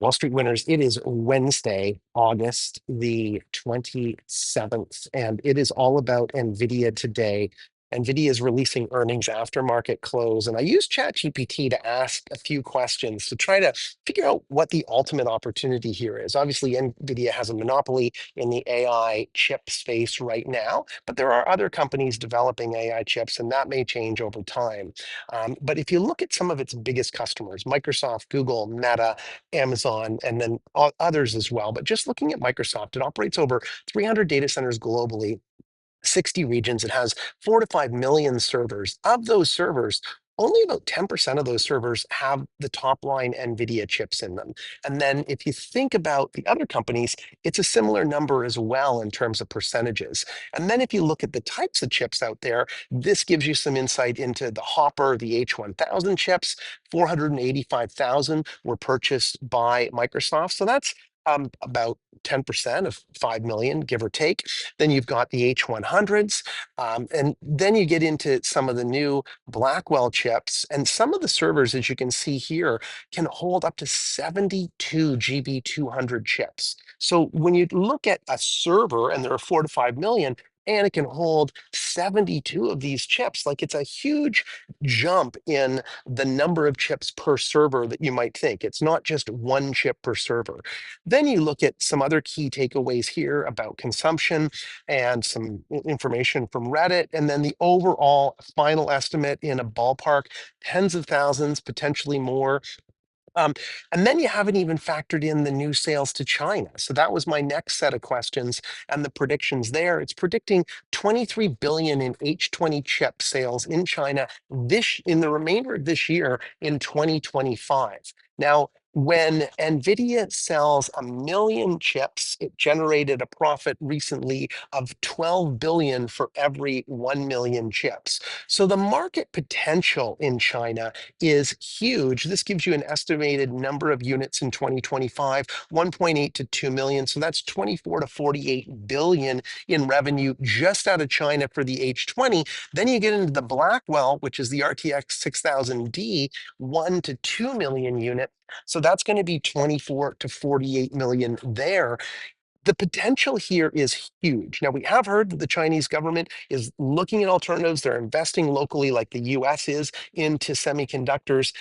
Wall Street winners, it is Wednesday, August the 27th, and it is all about NVIDIA today. NVIDIA is releasing earnings after market close, and I used ChatGPT to ask a few questions to try to figure out what the ultimate opportunity here is. Obviously, NVIDIA has a monopoly in the AI chip space right now, but there are other companies developing AI chips, and that may change over time. But if you look at some of its biggest customers, Microsoft, Google, Meta, Amazon, and then others as well. But just looking at Microsoft, it operates over 300 data centers globally, 60 regions. It has 4 to 5 million servers. Of those servers, only about 10% of those servers have the top line NVIDIA chips in them. And then if you think about the other companies, it's a similar number as well in terms of percentages. And then if you look at the types of chips out there, this gives you some insight into the Hopper, the H1000 chips. 485,000 were purchased by Microsoft. So that's about 10% of 5 million, give or take. Then you've got the H100s. And then you get into some of the new Blackwell chips. And some of the servers, as you can see here, can hold up to 72 GB200 chips. So when you look at a server, and there are 4 to 5 million, and it can hold 72 of these chips, like it's a huge jump in the number of chips per server that you might think. It's not just one chip per server. Then you look at some other key takeaways here about consumption and some information from Reddit, and then the overall final estimate in a ballpark, tens of thousands, potentially more. Um, and then you haven't even factored in the new sales to China. So that was my next set of questions and the predictions there. It's predicting 23 billion in H20 chip sales in China this in the remainder of this year in 2025. Now, when Nvidia sells a million chips, it generated a profit recently of 12 billion for every 1 million chips. So the market potential in China is huge. This gives you an estimated number of units in 2025, 1.8 to 2 million. So that's 24 to 48 billion in revenue just out of China for the H20. Then you get into the Blackwell, which is the RTX 6000D, 1 to 2 million unit. So that's going to be 24 to 48 million there. The potential here is huge. Now, we have heard that the Chinese government is looking at alternatives. They're investing locally, like the US is, into semiconductors,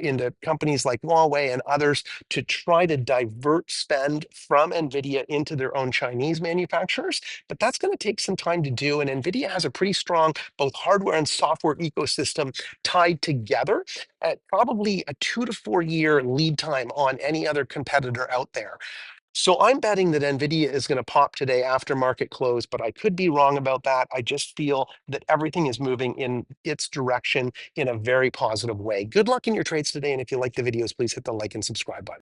into companies like Huawei and others to try to divert spend from NVIDIA into their own Chinese manufacturers. But that's going to take some time to do. And NVIDIA has a pretty strong both hardware and software ecosystem tied together at probably a 2 to 4 year lead time on any other competitor out there. So I'm betting that Nvidia is going to pop today after market close, but I could be wrong about that. I just feel that everything is moving in its direction in a very positive way. Good luck in your trades today. And if you like the videos, please hit the like and subscribe button.